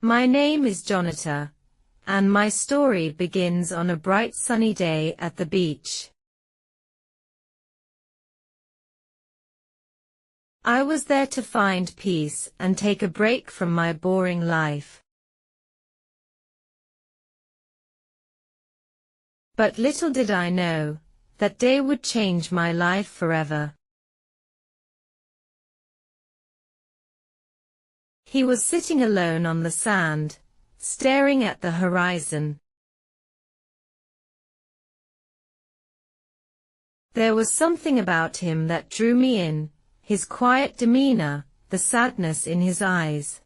My name is Jonita, and my story begins on a bright sunny day at the beach. I was there to find peace and take a break from my boring life. But little did I know, that day would change my life forever. He was sitting alone on the sand, staring at the horizon. There was something about him that drew me in, his quiet demeanor, the sadness in his eyes.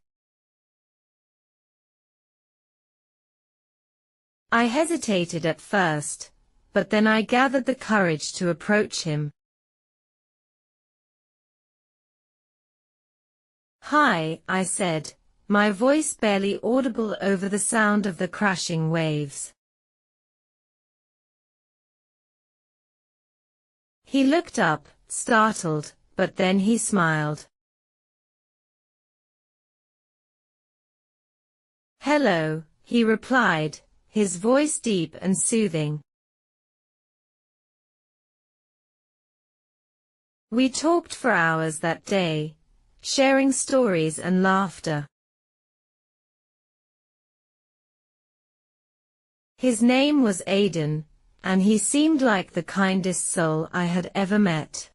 I hesitated at first, but then I gathered the courage to approach him. "Hi," I said, my voice barely audible over the sound of the crashing waves. He looked up, startled, but then he smiled. "Hello," he replied, his voice deep and soothing. We talked for hours that day, sharing stories and laughter. His name was Aidan, and he seemed like the kindest soul I had ever met.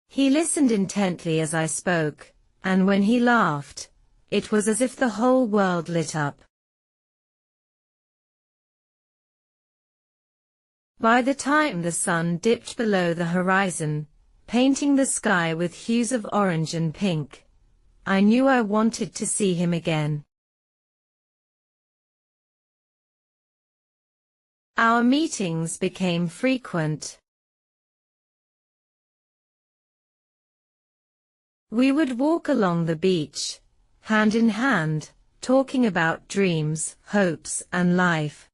He listened intently as I spoke, and when he laughed, it was as if the whole world lit up. By the time the sun dipped below the horizon, painting the sky with hues of orange and pink, I knew I wanted to see him again. Our meetings became frequent. We would walk along the beach, hand in hand, talking about dreams, hopes, and life.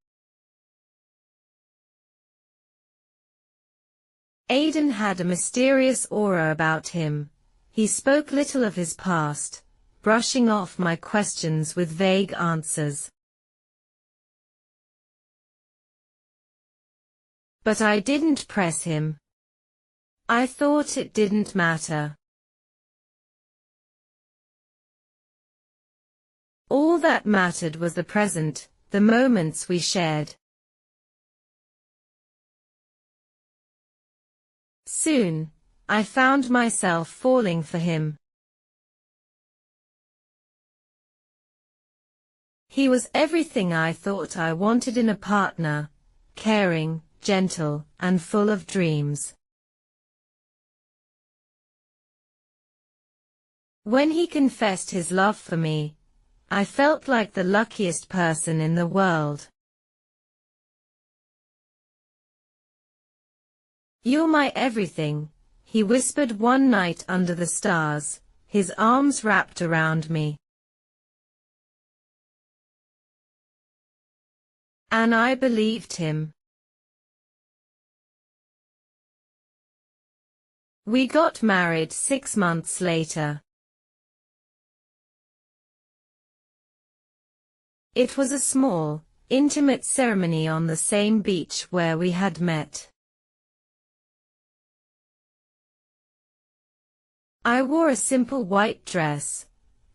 Aidan had a mysterious aura about him. He spoke little of his past, brushing off my questions with vague answers. But I didn't press him. I thought it didn't matter. All that mattered was the present, the moments we shared. Soon, I found myself falling for him. He was everything I thought I wanted in a partner, caring, gentle, and full of dreams. When he confessed his love for me, I felt like the luckiest person in the world. "You're my everything," he whispered one night under the stars, his arms wrapped around me. And I believed him. We got married 6 months later. It was a small, intimate ceremony on the same beach where we had met. I wore a simple white dress,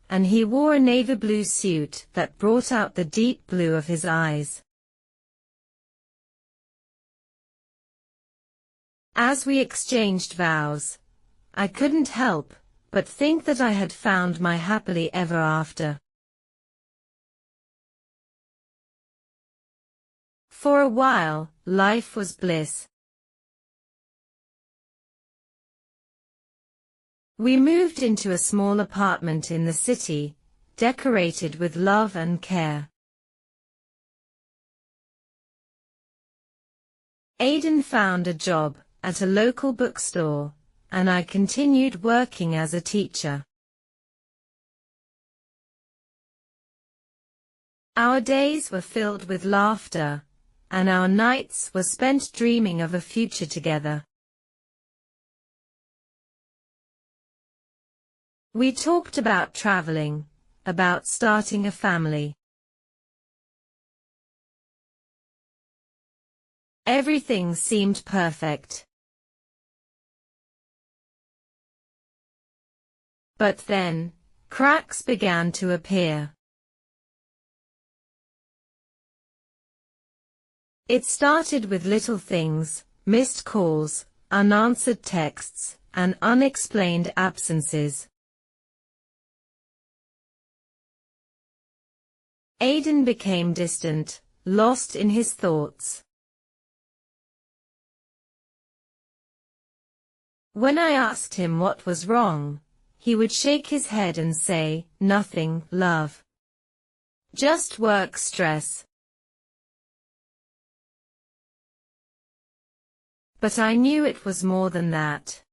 and he wore a navy blue suit that brought out the deep blue of his eyes. As we exchanged vows, I couldn't help but think that I had found my happily ever after. For a while, life was bliss. We moved into a small apartment in the city, decorated with love and care. Aidan found a job at a local bookstore, and I continued working as a teacher. Our days were filled with laughter, and our nights were spent dreaming of a future together. We talked about traveling, about starting a family. Everything seemed perfect. But then, cracks began to appear. It started with little things, missed calls, unanswered texts, and unexplained absences. Aidan became distant, lost in his thoughts. When I asked him what was wrong, he would shake his head and say, "Nothing, love. Just work stress." But I knew it was more than that.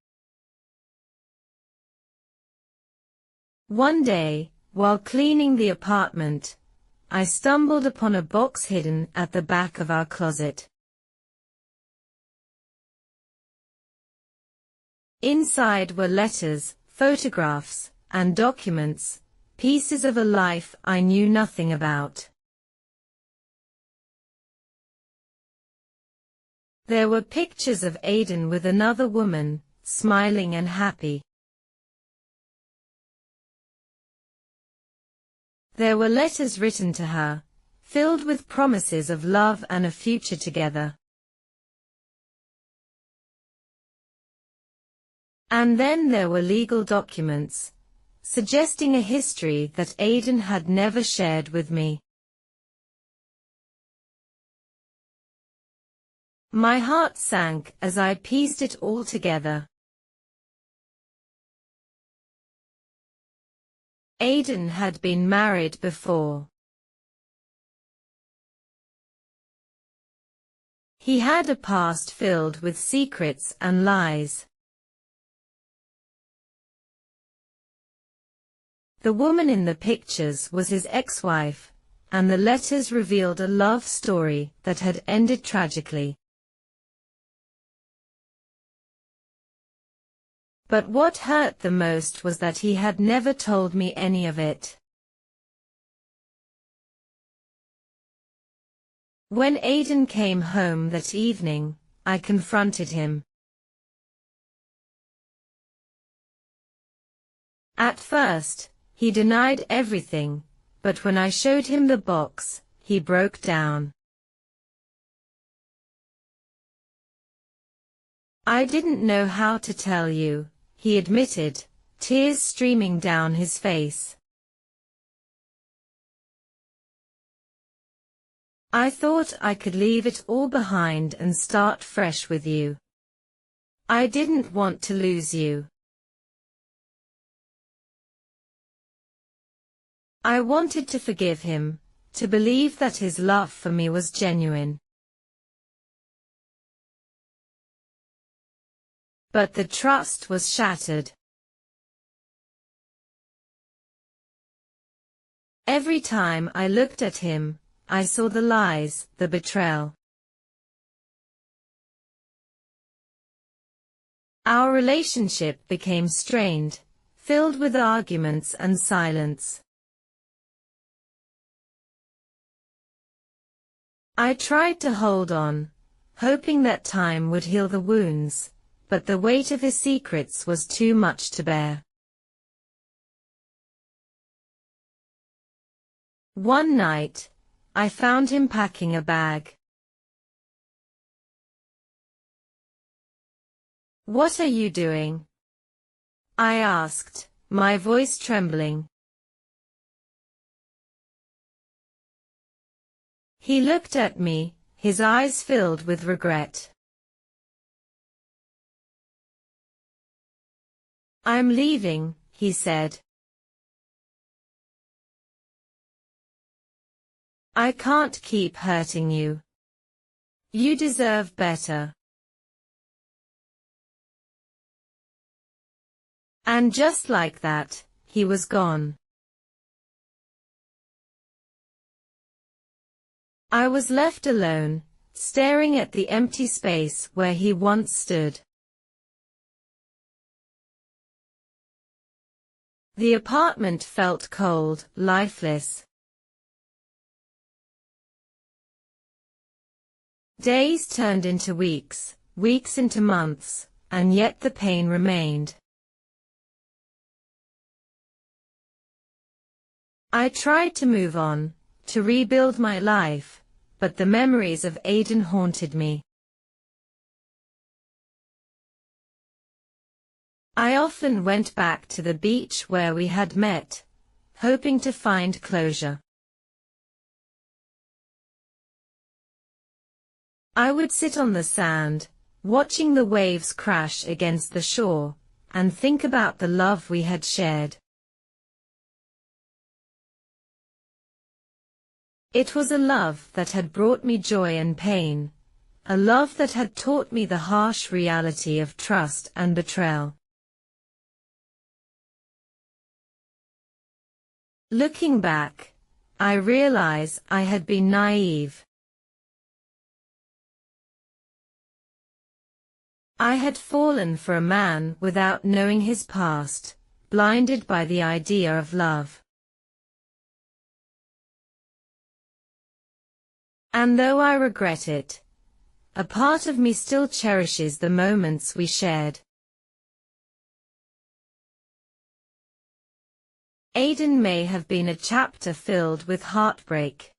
One day, while cleaning the apartment, I stumbled upon a box hidden at the back of our closet. Inside were letters, photographs, and documents, pieces of a life I knew nothing about. There were pictures of Aidan with another woman, smiling and happy. There were letters written to her, filled with promises of love and a future together. And then there were legal documents, suggesting a history that Aidan had never shared with me. My heart sank as I pieced it all together. Aidan had been married before. He had a past filled with secrets and lies. The woman in the pictures was his ex-wife, and the letters revealed a love story that had ended tragically. But what hurt the most was that he had never told me any of it. When Aidan came home that evening, I confronted him. At first, he denied everything, but when I showed him the box, he broke down. "I didn't know how to tell you," he admitted, tears streaming down his face. "I thought I could leave it all behind and start fresh with you. I didn't want to lose you. I wanted to forgive him, to believe that his love for me was genuine. But the trust was shattered. Every time I looked at him, I saw the lies, the betrayal. Our relationship became strained, filled with arguments and silence. I tried to hold on, hoping that time would heal the wounds, but the weight of his secrets was too much to bear. One night, I found him packing a bag. "What are you doing?" I asked, my voice trembling. He looked at me, his eyes filled with regret. "I'm leaving," he said. "I can't keep hurting you. You deserve better." And just like that, he was gone. I was left alone, staring at the empty space where he once stood. The apartment felt cold, lifeless. Days turned into weeks, weeks into months, and yet the pain remained. I tried to move on, to rebuild my life, but the memories of Aidan haunted me. I often went back to the beach where we had met, hoping to find closure. I would sit on the sand, watching the waves crash against the shore, and think about the love we had shared. It was a love that had brought me joy and pain, a love that had taught me the harsh reality of trust and betrayal. Looking back, I realize I had been naive. I had fallen for a man without knowing his past, blinded by the idea of love. And though I regret it, a part of me still cherishes the moments we shared. Aidan may have been a chapter filled with heartbreak.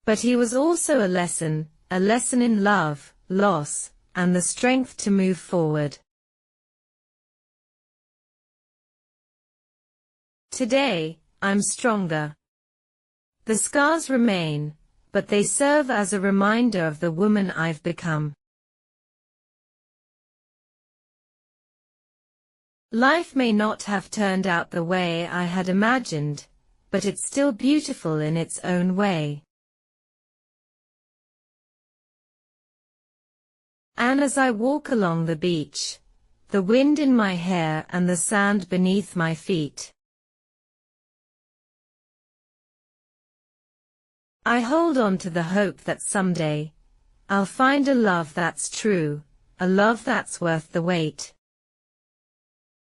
But he was also a lesson in love, loss, and the strength to move forward. Today, I'm stronger. The scars remain, but they serve as a reminder of the woman I've become. Life may not have turned out the way I had imagined, but it's still beautiful in its own way. And as I walk along the beach, the wind in my hair and the sand beneath my feet, I hold on to the hope that someday, I'll find a love that's true, a love that's worth the wait.